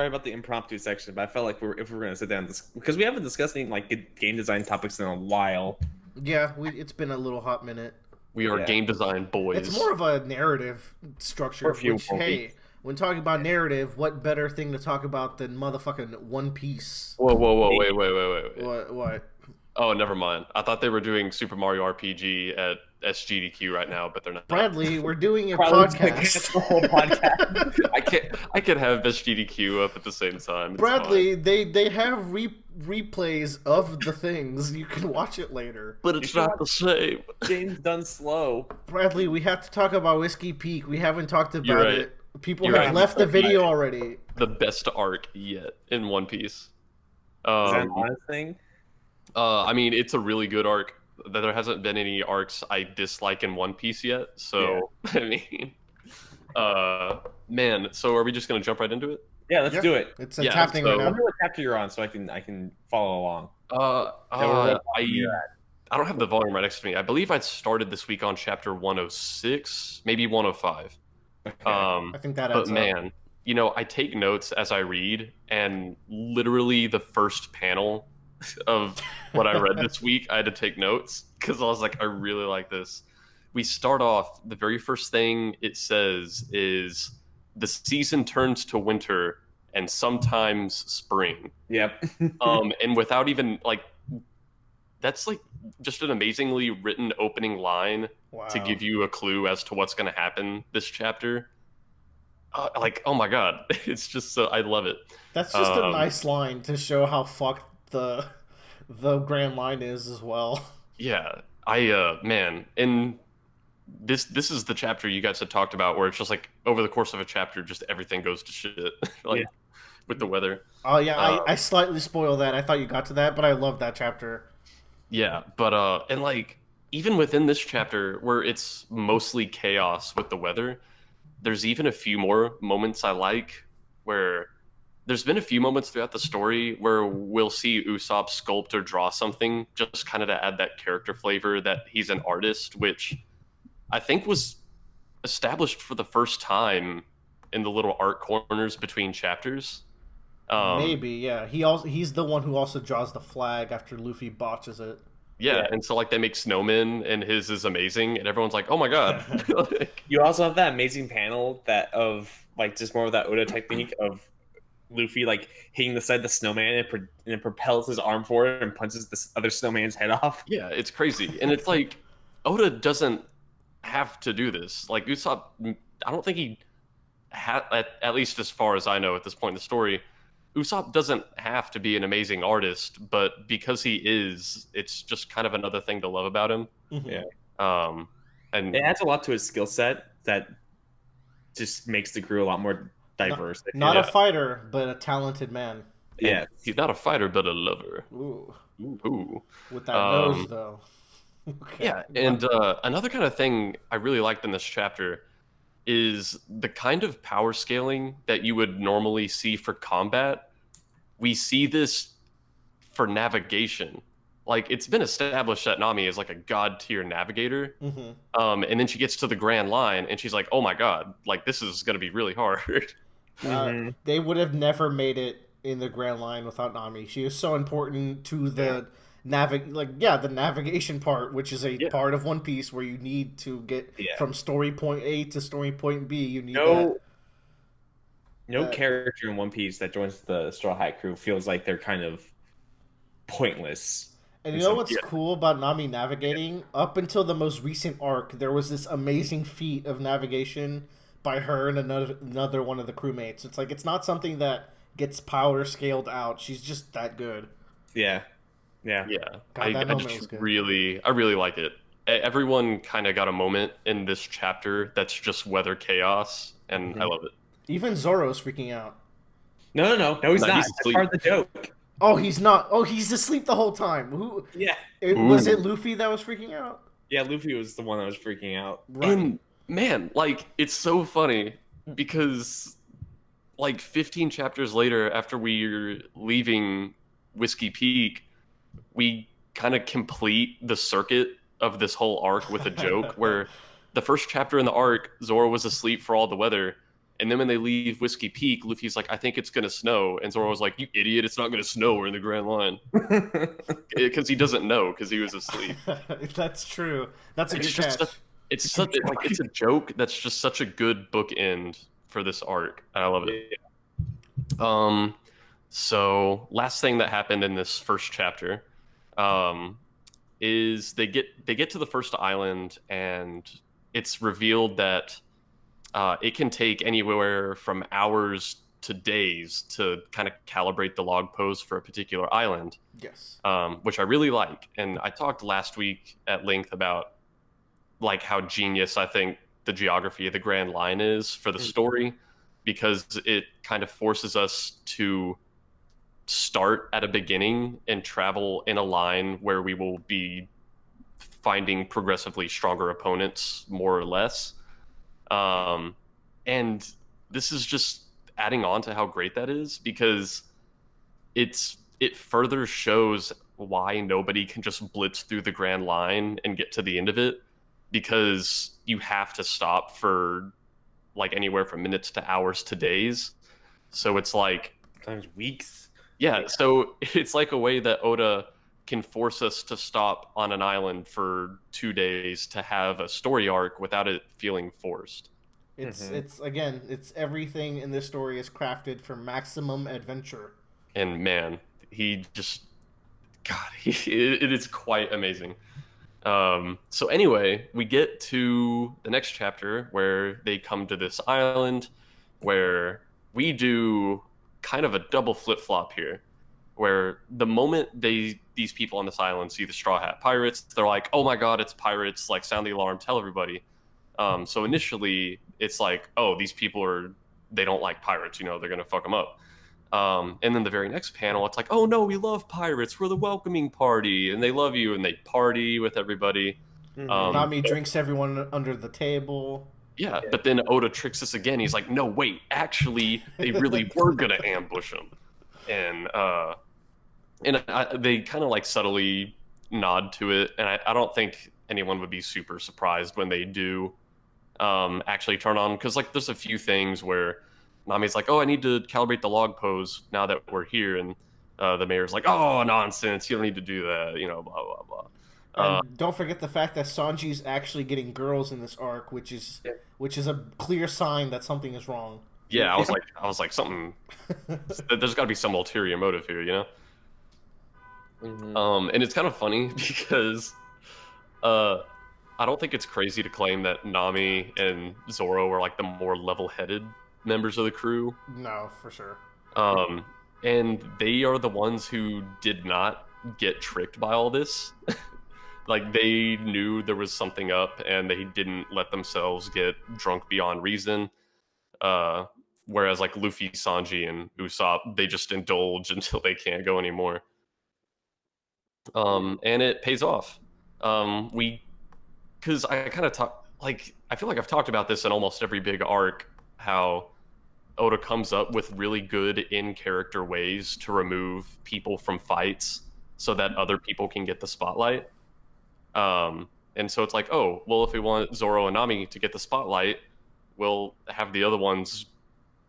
about the impromptu section, but I felt like if we're gonna sit down, because we haven't discussed any like good game design topics in a while. Yeah, it's been a little hot minute. We are Yeah, game design It's boys. more of a narrative for structure, a few which, more hey, weeks. when talking about narrative, what better thing to talk about than motherfucking One Piece? Whoa, wait. What? Oh, never mind. I thought they were doing Super Mario RPG at SGDQ right now, but they're not. Bradley, we're doing a Probably gonna cancel podcast. the whole podcast. I can have SGDQ up at the same time. It's fine. Bradley, they have replays of the things. You can watch it later. But You it's should not the same. James done slow. Bradley, we have to talk about Whiskey Peak. We haven't talked You're about right. it. People You're have right. left the video already. The best arc yet in One Piece. Is that an honest thing? I mean, it's a really good arc. There hasn't been any arcs I dislike in One Piece yet. So, I mean, man. So, are we just gonna jump right into it? Yeah, let's do it. It's Yeah, happening so- right Tell now. me what chapter you're on, so I can follow along. I don't have the volume right next to me. I believe I started this week on chapter 106, maybe 105. Okay. I think that But adds up. man, you know, I take notes as I read, and literally the first panel of what I read this week, I had to take notes because I was like, I really like this. We start off, the very first thing it says is the season turns to winter and sometimes spring. Yep. And without even like, that's like just an amazingly written opening line Wow. to give you a clue as to what's going to happen this chapter. Like, oh my god, it's just so I love it. That's just a nice line to show how fucked the Grand Line is as well. Yeah, man, and this is the chapter you guys had talked about where it's just like over the course of a chapter, just everything goes to shit, like with the weather. Oh yeah, I slightly spoiled that. I thought you got to that, but I love that chapter. Yeah, but and like even within this chapter where it's mostly chaos with the weather, there's even a few more moments I like where there's been a few moments throughout the story where we'll see Usopp sculpt or draw something just kind of to add that character flavor that he's an artist, which I think was established for the first time in the little art corners between chapters. Maybe, yeah. He's the one who also draws the flag after Luffy botches it. Yeah, and so like they make snowmen, and his is amazing, and everyone's like, "Oh my god!" Like, You also have that amazing panel that of like just more of that Oda technique of Luffy like hitting the side of the snowman and it propels his arm forward and punches this other snowman's head off. yeah, it's crazy, and it's like Oda doesn't have to do this. Like Usopp, I don't think he had, at least as far as I know at this point in the story, Usopp doesn't have to be an amazing artist, but because he is, it's just kind of another thing to love about him. Yeah. And It adds a lot to his skill set that just makes the crew a lot more diverse. Not Yeah. a fighter, but a talented man. Yeah. he's not a fighter, but a lover. Ooh, Ooh. with that nose though. Okay. Yeah, and another kind of thing I really liked in this chapter is the kind of power scaling that you would normally see for combat. We see this for navigation. Like, it's been established that Nami is like a god tier navigator. And then she gets to the Grand Line and she's like, oh my god, like this is going to be really hard. They would have never made it in the Grand Line without Nami. She is so important to the the navigation part, which is a part of One Piece where you need to get from story point A to story point B. You need no character in One Piece that joins the Straw Hat crew feels like they're kind of pointless. And you know what's cool about Nami navigating? Up until the most recent arc, there was this amazing feat of navigation by her and another one of the crewmates. It's like, it's not something that gets power scaled out. She's just that good. Yeah. God, that I moment just was good. really like it. Everyone kind of got a moment in this chapter that's just weather chaos, and I love it. Even Zoro's freaking out. No, he's No, not. he's That's asleep. part of the joke. Oh, he's not. Oh, he's asleep the whole time. Who? Yeah. Was it Luffy that was freaking out? Yeah, Luffy was the one that was freaking out. Right. And man, like it's so funny because like 15 chapters later, after we're leaving Whiskey Peak, we kind of complete the circuit of this whole arc with a joke where the first chapter in the arc, Zoro was asleep for all the weather, And then when they leave Whiskey Peak, Luffy's like, I think it's gonna snow, and Zoro's like, you idiot, it's not gonna snow. We're in the Grand Line, because he doesn't know because he was asleep. That's true. That's a It's good just catch. it's such like it's a joke that's just such a good bookend for this arc. I love it. Yeah. So last thing that happened in this first chapter, um, is they get to the first island, and it's revealed that it can take anywhere from hours to days to kind of calibrate the log post for a particular island, Yes. which I really like. And I talked last week at length about like how genius I think the geography of the Grand Line is for the story, because it kind of forces us to start at a beginning and travel in a line where we will be finding progressively stronger opponents, more or less. And this is just adding on to how great that is, because it further shows why nobody can just blitz through the Grand Line and get to the end of it, because you have to stop for like anywhere from minutes to hours to days. So it's like sometimes weeks. Yeah, so it's like a way that Oda can force us to stop on an island for 2 days to have a story arc without it feeling forced. It's again, it's everything in this story is crafted for maximum adventure. And man, he just God, it is quite amazing. So anyway, we get to the next chapter where they come to this island where we do kind of a double flip flop here, where the moment these people on this island see the Straw Hat Pirates, they're like, "Oh my God, it's pirates! Like, sound the alarm, tell everybody." So initially, it's like, "Oh, these people they don't like pirates. You know, they're gonna fuck them up." And then the very next panel, it's like, "Oh no, we love pirates. We're the welcoming party, and they love you, and they party with everybody." Nami drinks everyone under the table. Yeah, but then Oda tricks us again. He's like, "No, wait, actually, they really were gonna ambush him," and they kind of like subtly nod to it, and I don't think anyone would be super surprised when they do actually turn on, because like there's a few things where Nami's like, "Oh, I need to calibrate the log pose now that we're here," and the mayor's like, "Oh, nonsense! You don't need to do that," you know, blah blah blah. And don't forget the fact that Sanji's actually getting girls in this arc, which is a clear sign that something is wrong. Yeah, I was like something. There's got to be some ulterior motive here, you know. And it's kind of funny because I don't think it's crazy to claim that Nami and Zoro are like the more level-headed members of the crew. No, for sure. And they are the ones who did not get tricked by all this. Like, they knew there was something up, and they didn't let themselves get drunk beyond reason. Whereas, like, Luffy, Sanji, and Usopp, they just indulge until they can't go anymore. And it pays off. Because I kind of I feel like I've talked about this in almost every big arc, how Oda comes up with really good in-character ways to remove people from fights so that other people can get the spotlight. And so it's like, oh, well, if we want Zoro and Nami to get the spotlight, we'll have the other ones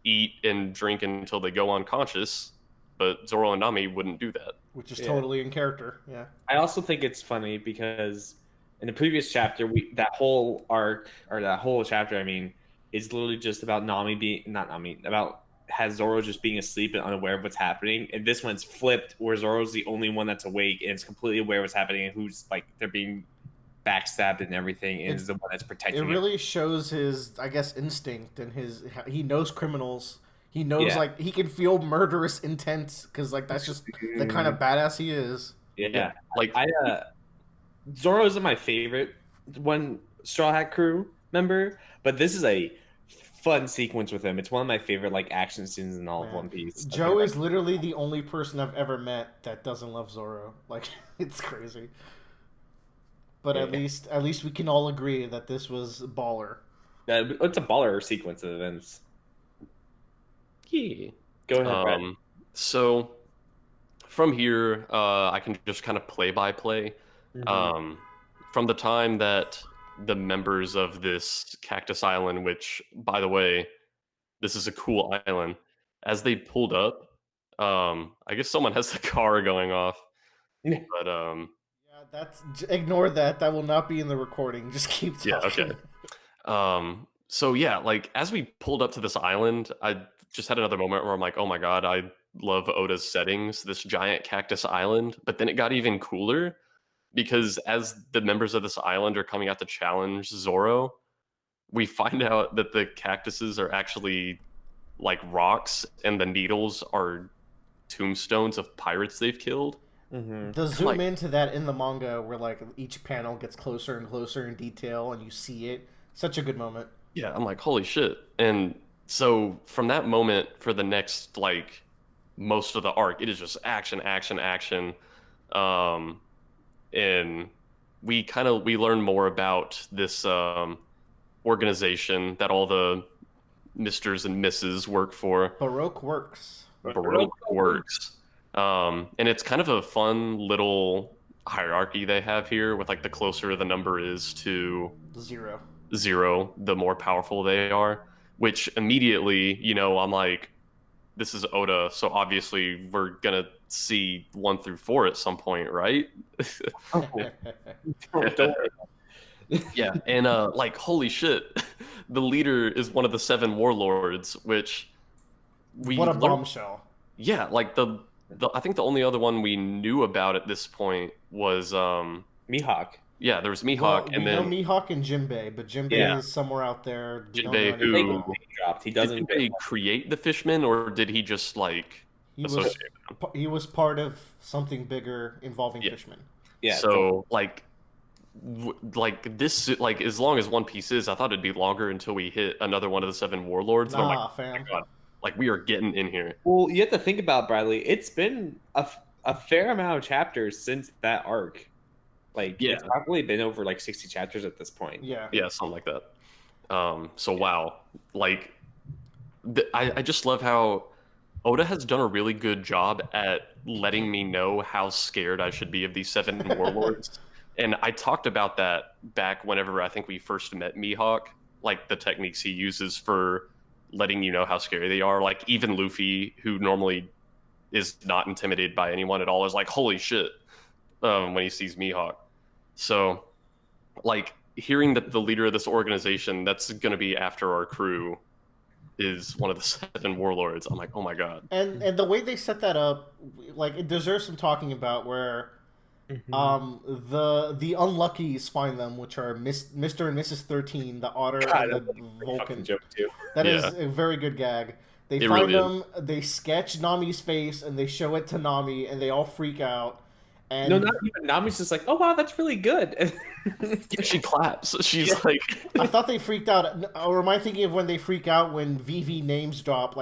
eat and drink until they go unconscious, but Zoro and Nami wouldn't do that. Which is totally in character, yeah. I also think it's funny because in the previous chapter, that whole arc, or that whole chapter, I mean, is literally just about has Zoro just being asleep and unaware of what's happening. And this one's flipped, where Zoro's the only one that's awake and is completely aware of what's happening, and who's like they're being backstabbed and everything, and is the one that's protecting. It really shows his, I guess, instinct and he knows criminals. He knows like he can feel murderous intent because like that's just the kind of badass he is. Yeah, like Zoro isn't my favorite Straw Hat crew member, but this is a fun sequence with him. It's one of my favorite like action scenes in all of One Piece. Joe is literally the only person I've ever met that doesn't love Zoro. Like, it's crazy. But at least we can all agree that this was baller. It's a baller sequence of events. Yeah. Go ahead, Brad. So from here, I can just kind of play by play. From the time that the members of this Cactus Island, which, by the way, this is a cool island. As they pulled up, I guess someone has the car going off, but Yeah, ignore that. That will not be in the recording. Just keep yeah, okay. talking. So yeah, like as we pulled up to this island, I just had another moment where I'm like, oh my god, I love Oda's settings, this giant cactus island. But then it got even cooler because as the members of this island are coming out to challenge Zoro, we find out that the cactuses are actually like rocks and the needles are tombstones of pirates they've killed. Mm-hmm. The I'm zoom like, into that in the manga where like each panel gets closer and closer in detail and you see it. Such a good moment. yeah, I'm like, holy shit. And so from that moment for the next like most of the arc, it is just action, action, action. Um, and we learn more about this organization that all the Misters and Misses work for, Baroque Works. Baroque Works. And it's kind of a fun little hierarchy they have here with like the closer the number is to Zero. zero, the more powerful they are. Which immediately, I'm like, this is Oda, so obviously we're gonna see 1 through 4 at some point, right? Oh, don't worry. Yeah, and like holy shit, the leader is one of the 7 warlords, which we What a learned. bombshell. Yeah, like the I think the only other one we knew about at this point was Mihawk. yeah, there was Mihawk, Well, and we know then Mihawk and Jinbei, but Jinbei Yeah. is somewhere out there. We don't know Jinbei, anything They who get about. dropped. He did doesn't. Jinbei create the fishmen, or did he just like He was associate with them? he was part of something bigger involving Yeah. fishmen. Yeah. So like this, like as long as One Piece is, I thought it'd be longer until we hit another one of the 7 warlords. And I'm like, Nah, oh my fam. god, like we are getting in here. Well, you have to think about Bradley. It's been a fair amount of chapters since that arc. Like, Yeah. it's probably been over like 60 chapters at this point. Yeah. Yeah, something like that. So wow, like I just love how Oda has done a really good job at letting me know how scared I should be of these 7 warlords. And I talked about that back whenever I think we first met Mihawk, like the techniques he uses for letting you know how scary they are. Like even Luffy, who normally is not intimidated by anyone at all, is like, holy shit, when he sees Mihawk. So, like, hearing that the leader of this organization that's going to be after our crew is one of the 7 warlords, I'm like, oh my god. And the way they set that up, like it deserves some talking about. Where the unluckies find them, which are Mr. and Mrs. 13, the Otter God, and the that's a fucking Vulcan. joke too. That is Yeah. a very good gag. They It find really them, they sketch Nami's face, and they show it to Nami, and they all freak out. And No, not even. Nami's just like, oh wow, that's really good. Yeah, she claps. She's Yeah. like, I thought they freaked out. Or am I thinking of when they freak out when Vivi names drop?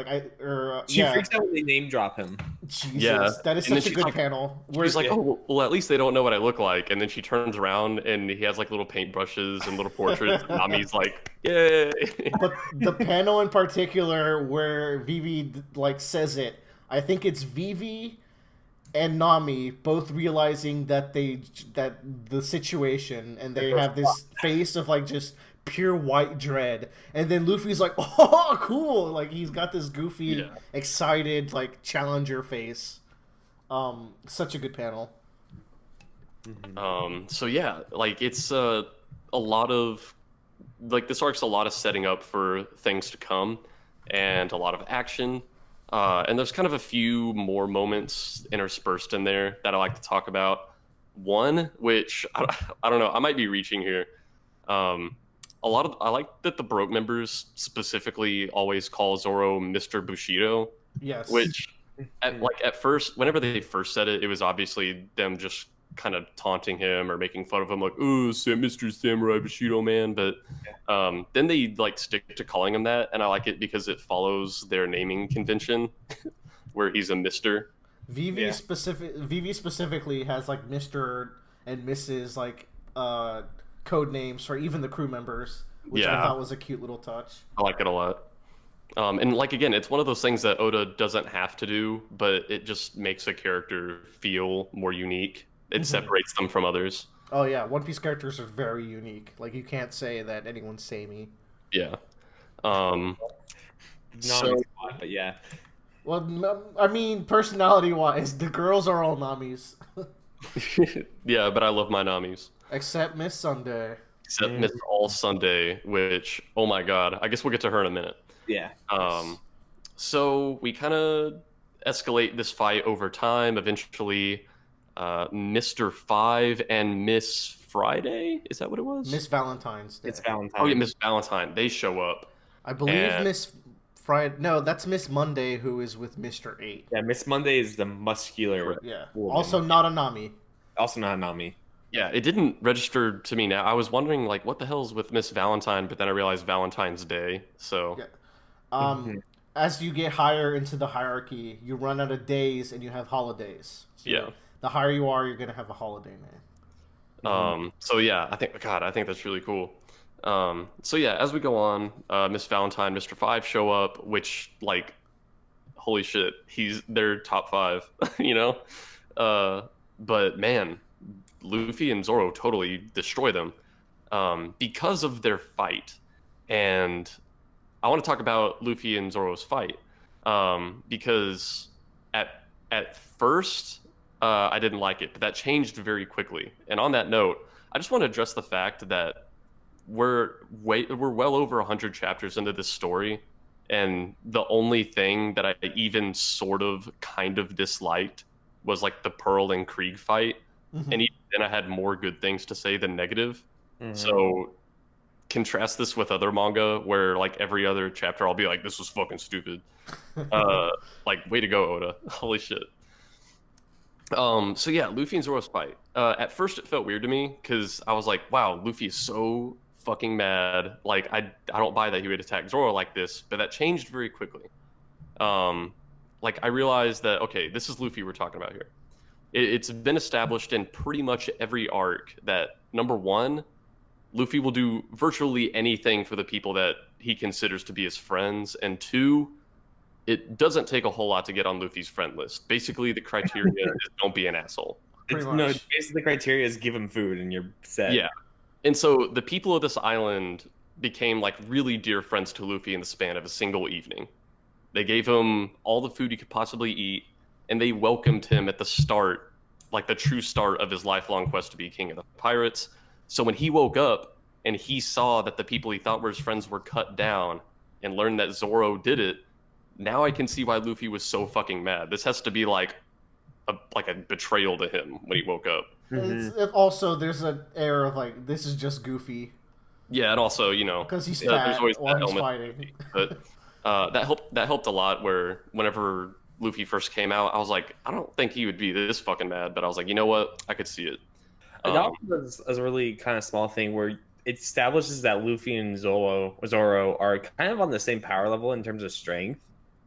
She yeah, freaks out when they name drop him. Jesus, Yeah. that is And then such a she's good like- panel. she's like, Yeah. oh, well, at least they don't know what I look like. And then she turns around and he has like little paintbrushes and little portraits. And Nami's like, yay. But the panel in particular where Vivi like says it, I think it's Vivi and Nami both realizing that the situation, and they have this face of like just pure white dread, and then Luffy's like, oh cool, like he's got this goofy Yeah. excited like challenger face. Such a good panel. So yeah, like it's a lot of like this arc's a lot of setting up for things to come and a lot of action. And there's kind of a few more moments interspersed in there that I like to talk about. One, which I don't know, I might be reaching here. I like that the Baroque members specifically always call Zoro Mr. Bushido, Yes. which at first, whenever they first said it, it was obviously them just kind of taunting him or making fun of him, like, "Oh, Mr. Samurai Bushido, man." But then they like stick to calling him that, and I like it because it follows their naming convention, where he's a Mister. Vivi specifically has like Mr. and Mrs. like code names for even the crew members, which I Yeah. thought was a cute little touch. I like it a lot. And like again, it's one of those things that Oda doesn't have to do, but it just makes a character feel more unique. It separates them from others. Oh yeah, One Piece characters are very unique. Like you can't say that anyone's samey. Yeah. Um, So Nami's a lot, but yeah. Well, I mean, personality-wise, the girls are all Namis, yeah, but I love my Namis. except Miss Sunday. Except Miss All Sunday, which oh my god, I guess we'll get to her in a minute. Yeah. Um, so we kind of escalate this fight over time. Eventually, Mr. Five and Miss Friday, is that what it was? Miss Valentine's Day. It's Valentine. Oh yeah, Miss Valentine. They show up, I believe and Miss Friday. No, that's Miss Monday, who is with Mr. 8. Yeah, Miss Monday is the muscular Yeah. woman. Also not a Nami. Also not Nami. yeah, it didn't register to me now. I was wondering like what the hell's with Miss Valentine, but then I realized Valentine's Day. So Yeah. Mhm. As you get higher into the hierarchy, you run out of days and you have holidays. So yeah. the higher you are, you're gonna have a holiday name. So yeah, I think that's really cool. So yeah, as we go on, Miss Valentine, Mr. Five show up, which like, holy shit, they're top five, you know. But man, Luffy and Zoro totally destroy them, because of their fight, and I want to talk about Luffy and Zoro's fight, because at first I didn't like it, but that changed very quickly. And on that note, I just want to address the fact that we're well over 100 chapters into this story, and the only thing that I even sort of kind of disliked was like the Pearl and Krieg fight, Mm-hmm. and even then I had more good things to say than negative. Mhm. So contrast this with other manga where like every other chapter I'll be like, this was fucking stupid. Like way to go, Oda. Holy shit. So yeah, Luffy and Zoro's fight. At first it felt weird to me because I was like, wow, Luffy is so fucking mad. Like I don't buy that he would attack Zoro like this, but that changed very quickly. Like I realized that okay, this is Luffy we're talking about here. It's been established in pretty much every arc that number one, Luffy will do virtually anything for the people that he considers to be his friends, and two, it doesn't take a whole lot to get on Luffy's friend list. Basically, the criteria is don't be an asshole. Pretty No, much. basically the criteria is give him food and you're set. Yeah. And so the people of this island became like really dear friends to Luffy in the span of a single evening. They gave him all the food he could possibly eat, and they welcomed him at the start, like the true start of his lifelong quest to be king of the pirates. So when he woke up and he saw that the people he thought were his friends were cut down and learned that Zoro did it, now I can see why Luffy was so fucking mad. This has to be like a betrayal to him when he woke up. Also, there's an air of like this is just goofy Yeah, and also because he's there's fat always while that he's element. fighting. But that helped a lot. Where whenever Luffy first came out, I was like, I don't think he would be this fucking mad, but I was like, you know what, I could see it. That was a really kind of small thing where it establishes that Luffy and Zoro are kind of on the same power level in terms of strength.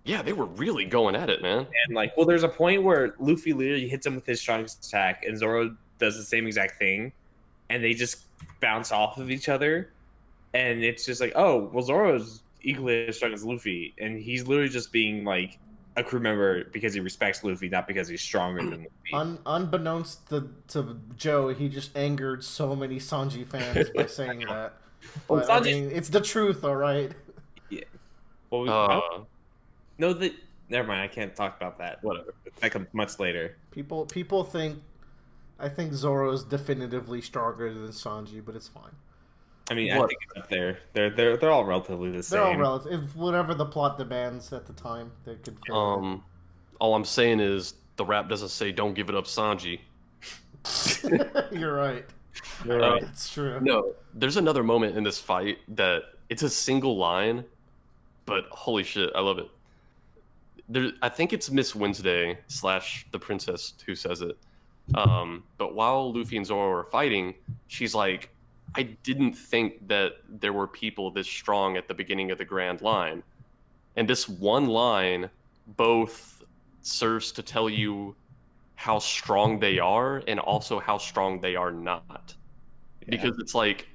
Yeah, they were really going at it, man. And like, well, there's a point where Luffy literally hits him with his strongest attack, and Zoro does the same exact thing, and they just bounce off of each other. And it's just like, oh, well, Zoro's equally as strong as Luffy, and he's literally just being like a crew member because he respects Luffy, not because he's stronger than Luffy. Unbeknownst to Joe, he just angered so many Sanji fans by saying that. But, Well, I mean, it's the truth, all right. Yeah. Well, no, never mind. I can't talk about that. Whatever. That comes much later. People think, I think Zoro is definitively stronger than Sanji, but it's fine. I mean, I think it's up there. They're all relatively the same. They're all relative. If whatever the plot demands at the time, they could. All I'm saying is the rap doesn't say "Don't give it up, Sanji." You're right. You're right. It's true. No, there's another moment in this fight that it's a single line, but holy shit, I love it. I think it's Miss Wednesday / the princess who says it. But while Luffy and Zoro are fighting, she's like, I didn't think that there were people this strong at the beginning of the Grand Line. And this one line both serves to tell you how strong they are and also how strong they are not. Yeah. Because it's like,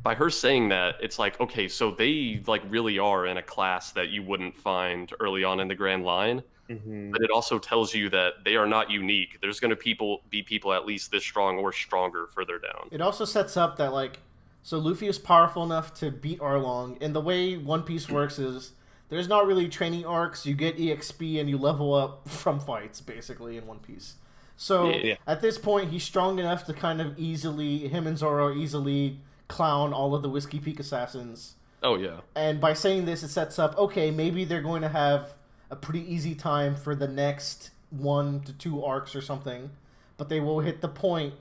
by her saying that, it's like, okay, so they like really are in a class that you wouldn't find early on in the Grand Line. Mm-hmm. But it also tells you that they are not unique. There's going to be people at least this strong or stronger further down. It also sets up that so Luffy is powerful enough to beat Arlong, and the way One Piece works is there's not really training arcs. You get EXP and you level up from fights, basically, in One Piece. So at this point, he's strong enough to kind of him and Zoro easily clown all of the Whiskey Peak assassins. Oh, yeah. And by saying this, it sets up, okay, maybe they're going to have a pretty easy time for the next 1 to 2 arcs or something. But they will hit the point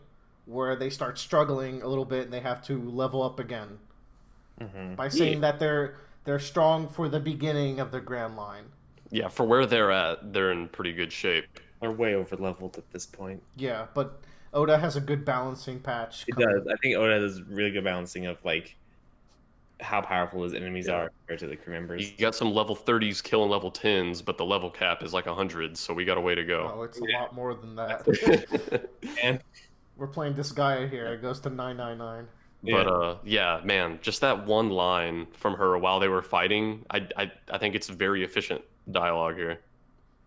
where they start struggling a little bit and they have to level up again. Mm-hmm. By saying that they're strong for the beginning of the Grand Line. Yeah, for where they're at, they're in pretty good shape. They're way over leveled at this point. Yeah, but Oda has a good balancing patch. It does. I think Oda does really good balancing of like how powerful his enemies are compared to the crew members. You got some level 30s killing level 10s, but the level cap is like 100, so we got a way to go. Oh, it's a lot more than that. And we're playing this guy here. It goes to 999. But yeah, man, just that one line from her while they were fighting, I think it's very efficient dialogue here.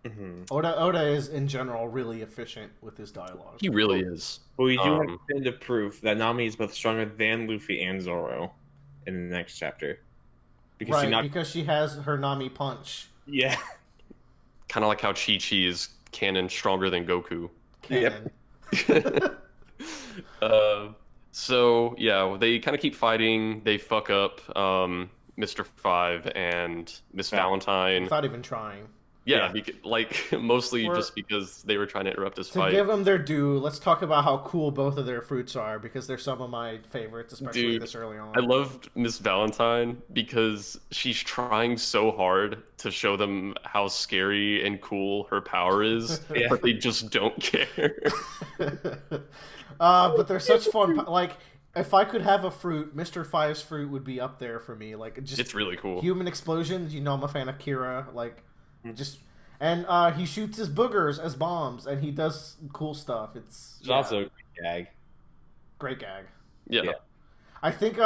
Mm-hmm. Oda is in general really efficient with his dialogue. He really is. But we do have definitive proof that Nami is both stronger than Luffy and Zoro in the next chapter. Because she has her Nami punch. Yeah. Kind of like how Chi-Chi is canon stronger than Goku. Canon. Yep. So yeah, they kind of keep fighting. They fuck up Mr. Five and Miss Valentine without even trying. Yeah, mostly just because they were trying to interrupt his fight. To give them their due, let's talk about how cool both of their fruits are, because they're some of my favorites, especially this early on. I loved Miss Valentine because she's trying so hard to show them how scary and cool her power is, but they just don't care. But they're such fun. Like, if I could have a fruit, Mr. Five's fruit would be up there for me. Like, it's really cool. Human explosions. You know, I'm a fan of Kira. And he shoots his boogers as bombs, and he does cool stuff. It's also a great gag. Great gag. Yeah. I think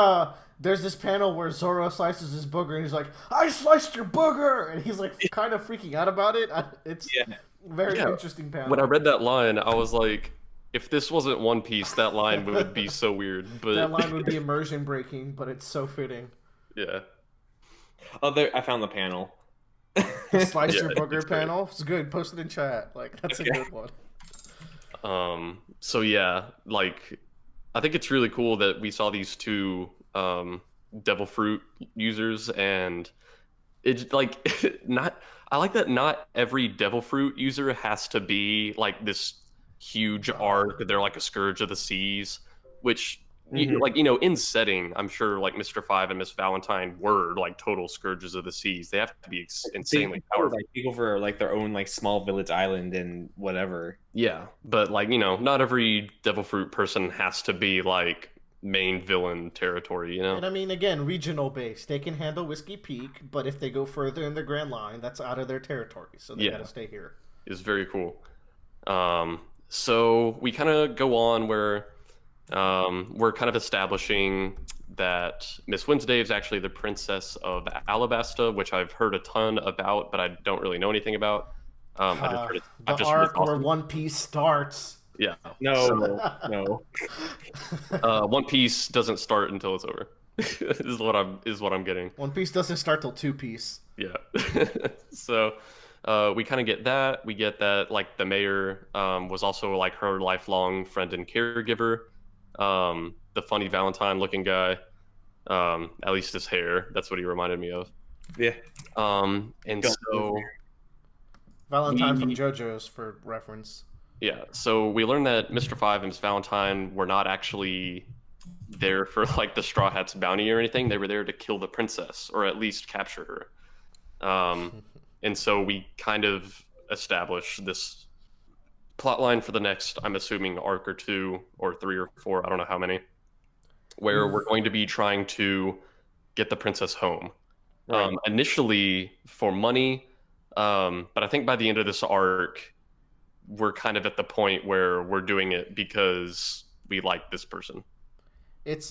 there's this panel where Zoro slices his booger, and he's like, "I sliced your booger!" And he's like kind of freaking out about it. It's very interesting panel. When I read that line, I was like, if this wasn't One Piece, that line would be so weird. But that line would be immersion breaking, but it's so fitting. Yeah. Oh, I found the panel. Slice your booger panel. It's good. Post it in chat. Like, that's a good one. So yeah, like, I think it's really cool that we saw these two devil fruit users, and it's like I like that not every devil fruit user has to be like this huge arc. They're like a scourge of the seas, which in setting, I'm sure like Mr. Five and Miss Valentine were like total scourges of the seas. They have to be insanely powerful. Like take over like their own like small village island and whatever. Yeah, but like not every devil fruit person has to be like main villain territory, And I mean, again, regional based. They can handle Whiskey Peak, but if they go further in the Grand Line, that's out of their territory, so they gotta stay here. It's very cool. So we kind of go on where we're kind of establishing that Miss Wednesday is actually the princess of Alabasta, which I've heard a ton about, but I don't really know anything about. The arc where One Piece starts. Yeah. No. One Piece doesn't start until it's over. is what I'm getting. One Piece doesn't start till Two Piece. Yeah. So we kind of get that. We get that like the mayor was also like her lifelong friend and caregiver. The funny Valentine looking guy, at least his hair, that's what he reminded me of. Yeah. And so Valentine from JoJo's for reference. Yeah, so we learned that Mr. Five and Miss Valentine were not actually there for like the Straw Hats bounty or anything. They were there to kill the princess, or at least capture her. And so we kind of established this plot line for the next, I'm assuming, arc or 2 or 3 or 4, I don't know how many, where we're going to be trying to get the princess home. Right. Initially for money, but I think by the end of this arc, we're kind of at the point where we're doing it because we like this person.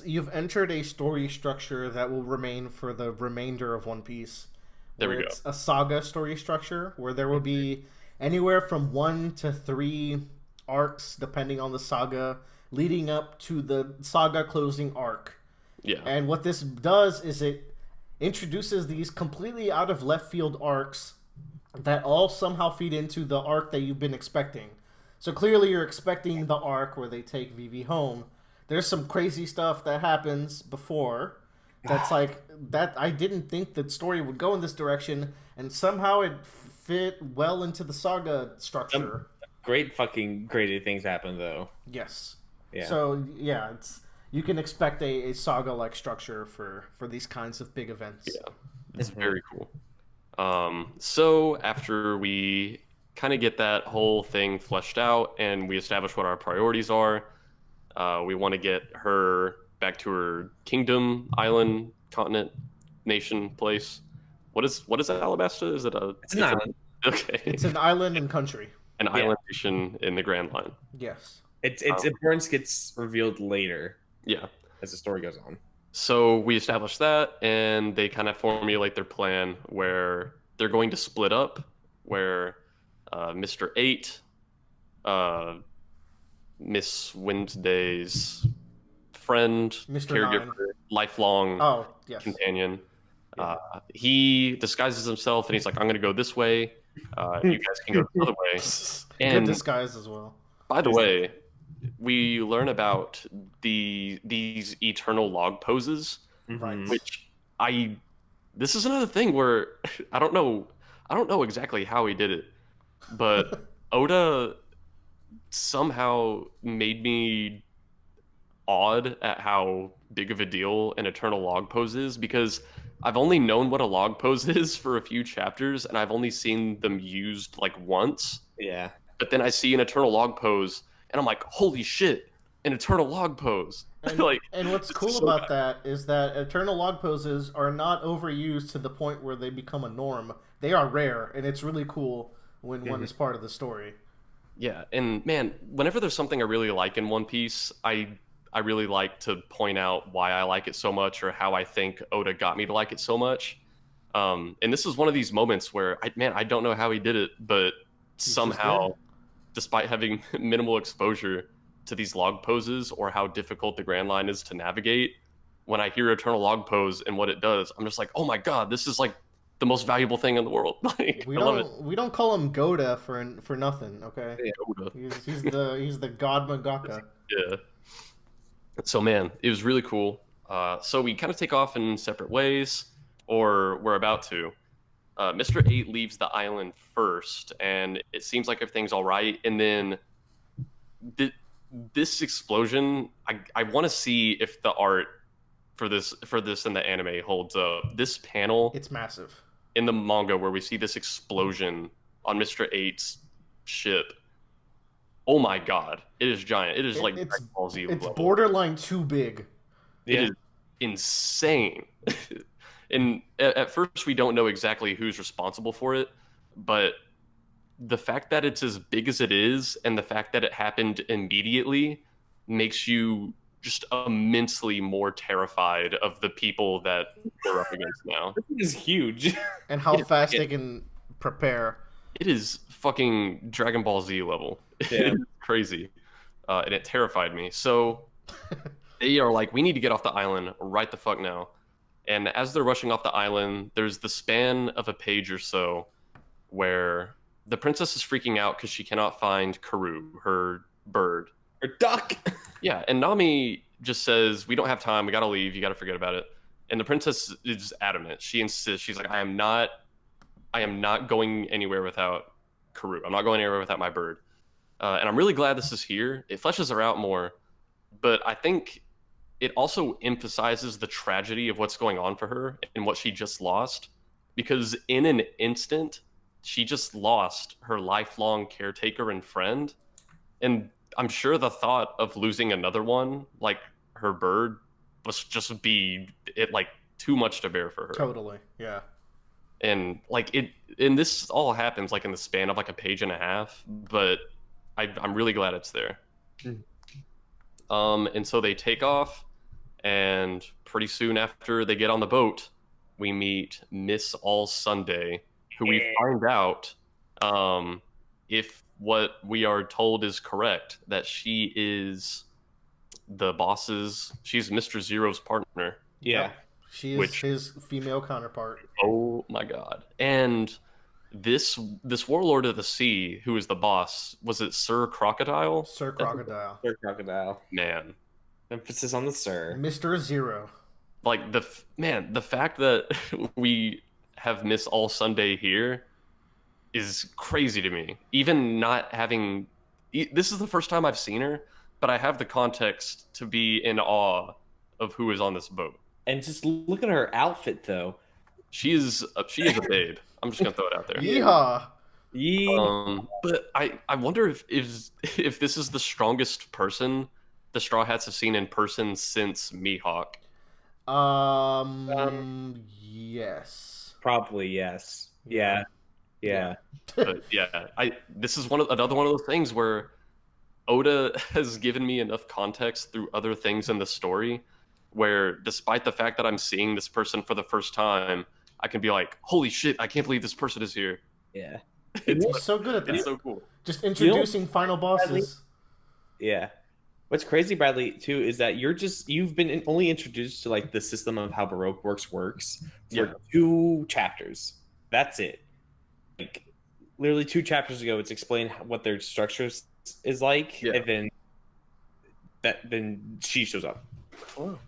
You've entered a story structure that will remain for the remainder of One Piece. There we go. It's a saga story structure where there will be anywhere from 1 to 3 arcs, depending on the saga, leading up to the saga closing arc. Yeah. And what this does is it introduces these completely out of left field arcs that all somehow feed into the arc that you've been expecting. So clearly, you're expecting the arc where they take Vivi home. There's some crazy stuff that happens before. That's like that. I didn't think the story would go in this direction, and somehow it fit well into the saga structure. Great fucking crazy things happen though. Yes. Yeah. So yeah, it's you can expect a saga like structure for these kinds of big events. Yeah, it's very cool. So after we kind of get that whole thing fleshed out and we establish what our priorities are, we want to get her back to her kingdom, island, continent, nation, place. What is Alabasta? Is it a? It's an island. Okay. It's an island and country. An island nation in the Grand Line. Yes. Its importance gets revealed later. Yeah. As the story goes on. So we establish that, and they kind of formulate their plan where they're going to split up, where Mr. 8, Miss Wednesday's friend, Mr. caregiver, 9. lifelong companion, he disguises himself, and he's like, I'm going to go this way. You guys can go the other way. And good disguise as well. By the way, we learn about these eternal log poses, right? Which this is another thing where I don't know exactly how he did it, but Oda somehow made me awed at how big of a deal an eternal log pose is, because I've only known what a log pose is for a few chapters, and I've only seen them used like once. Yeah. But then I see an eternal log pose, and I'm like, holy shit, an eternal log pose. And, like, and what's cool about that is that eternal log poses are not overused to the point where they become a norm. They are rare, and it's really cool when one is part of the story. Yeah, and man, whenever there's something I really like in One Piece, I really like to point out why I like it so much, or how I think Oda got me to like it so much. And this is one of these moments where I don't know how he did it, but somehow, despite having minimal exposure to these log poses or how difficult the Grand Line is to navigate, when I hear Eternal Log Pose and what it does, I'm just like, oh my god, this is like the most valuable thing in the world. Like, we don't call him Goda for nothing, okay? Yeah, Oda. He's the god Mangaka. Yeah. So man, it was really cool. So we kind of take off in separate ways, or we're about to. Mr. 8 leaves the island first, and it seems like everything's all right. And then this explosion, I want to see if the art for this in the anime holds up. This panel, it's massive. In the manga, where we see this explosion on Mr. 8's ship. Oh my god, it is giant. It is like Dragon Ball Z it's level. Borderline too big. It is insane. And at first we don't know exactly who's responsible for it, but the fact that it's as big as it is and the fact that it happened immediately makes you just immensely more terrified of the people that we're up against now. This is huge. And how fast they can prepare. It is fucking Dragon Ball Z level. Yeah. It's crazy. And it terrified me. So they are like, we need to get off the island right the fuck now. And as they're rushing off the island, there's the span of a page or so where the princess is freaking out because she cannot find Karu, her bird. Her duck! Yeah, and Nami just says, we don't have time, we gotta leave, you gotta forget about it. And the princess is adamant. She insists, she's like, I am not going anywhere without Karu. I'm not going anywhere without my bird. And I'm really glad this is here. It fleshes her out more, but I think it also emphasizes the tragedy of what's going on for her and what she just lost, because in an instant, she just lost her lifelong caretaker and friend. And I'm sure the thought of losing another one, like her bird, must just be too much to bear for her. Totally, yeah. And this all happens like in the span of like a page and a half, but I'm really glad it's there. And so they take off, and pretty soon after they get on the boat, we meet Miss All Sunday, who we find out if what we are told is correct, that she is the boss's, she's Mr. Zero's partner. Yeah. She is which, his female counterpart. oh my god. And this warlord of the sea, who is the boss, was it Sir Crocodile? Sir That's Crocodile. Sir Crocodile. man. Emphasis on the sir. Mr. Zero. Like the fact that we have Miss All Sunday here is crazy to me. Even not having this is the first time I've seen her, but I have the context to be in awe of who is on this boat. And just look at her outfit, though. She is a babe. I'm just gonna throw it out there. Yeehaw. But I wonder if this is the strongest person the Straw Hats have seen in person since Mihawk. Yes. Probably yes. Yeah. Yeah. But yeah, this is another one of those things where Oda has given me enough context through other things in the story where despite the fact that I'm seeing this person for the first time, I can be like, holy shit, I can't believe this person is here. Yeah. He's so good at that. It's so cool. Just introducing final bosses. Yeah. What's crazy, Bradley, too, is that you've been only introduced to like the system of how Baroque Works for 2 chapters. That's it. Like literally 2 chapters ago, it's explained what their structure is like, and then she shows up. Oh.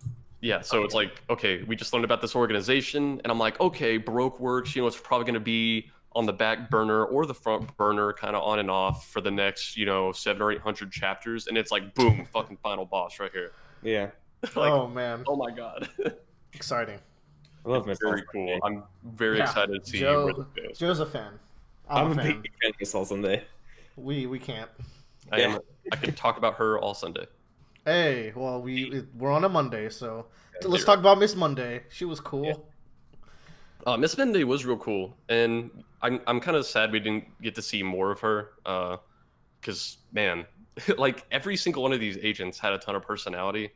Yeah, so it's like, okay, we just learned about this organization, and I'm like, okay, Baroque Works, it's probably going to be on the back burner or the front burner, kind of on and off for the next, 700 or 800 chapters, and it's like, boom, fucking final boss right here. Yeah. Like, oh man. Oh my god. Exciting. I love Miss Very cool. I'm very excited to see where this goes. Joe's a fan. I'm a big fan of Miss All Sunday. We can't. I can talk about her all Sunday. Hey, well, we're on a Monday, so let's talk about Miss Monday. She was cool. Yeah. Miss Monday was real cool, and I'm kind of sad we didn't get to see more of her, because man, like every single one of these agents had a ton of personality,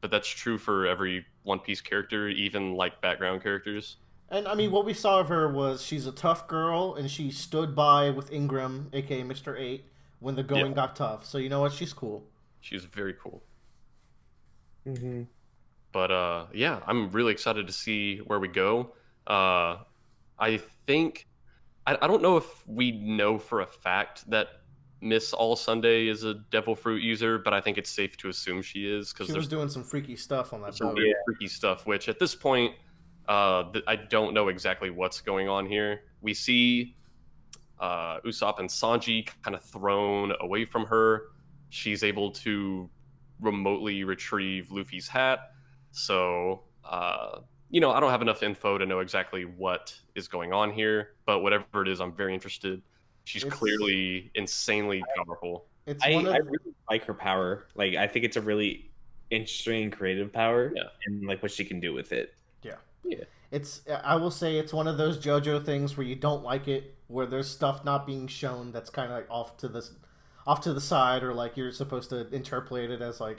but that's true for every One Piece character, even like background characters. And I mean, what we saw of her was she's a tough girl, and she stood by with Ingram, aka Mr. 8, when the going got tough. So you know what? She's cool. She's very cool. Mm-hmm. But yeah, I'm really excited to see where we go. I think I don't know if we know for a fact that Miss All Sunday is a Devil Fruit user, but I think it's safe to assume she is because she was doing some freaky stuff on that some boat. very freaky stuff. Which at this point, I don't know exactly what's going on here. We see Usopp and Sanji kind of thrown away from her. She's able to remotely retrieve Luffy's hat. So, I don't have enough info to know exactly what is going on here, but whatever it is, I'm very interested. She's clearly insanely powerful. I really like her power. Like, I think it's a really interesting and creative power, and like what she can do with it. Yeah. I will say it's one of those JoJo things where you don't like it, where there's stuff not being shown that's kind of like off to the side, or like you're supposed to interpolate it as like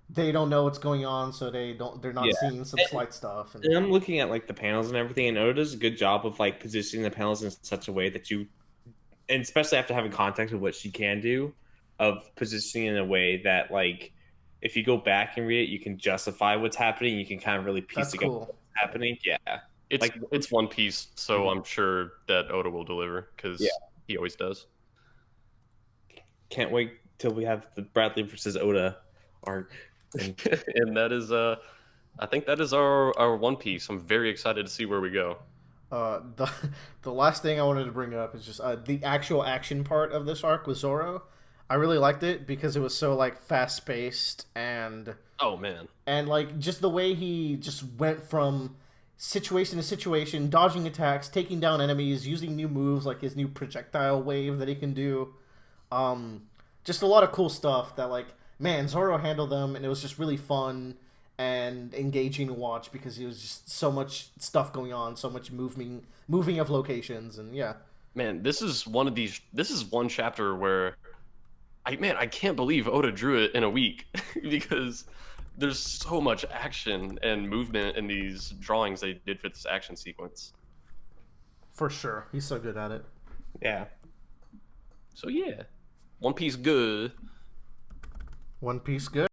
they don't know what's going on, so they're not seeing some slight stuff. And I'm looking at like the panels and everything, and Oda does a good job of like positioning the panels in such a way that and especially after having context of what she can do, of positioning in a way that like if you go back and read it, you can justify what's happening. You can kind of really piece together what's happening. Yeah, it's One Piece, so I'm sure that Oda will deliver because he always does. Can't wait till we have the Bradley versus Oda arc. And that is I think that is our One Piece. I'm very excited to see where we go. The last thing I wanted to bring up is just the actual action part of this arc with Zoro. I really liked it because it was so like fast paced and like just the way he just went from situation to situation, dodging attacks, taking down enemies, using new moves like his new projectile wave that he can do. Just a lot of cool stuff that like, man, Zoro handled them, and it was just really fun and engaging to watch because it was just so much stuff going on, so much moving of locations, and Man, this is one chapter where I can't believe Oda drew it in a week because there's so much action and movement in these drawings they did for this action sequence. For sure. He's so good at it. Yeah. So yeah. One Piece good. One Piece good.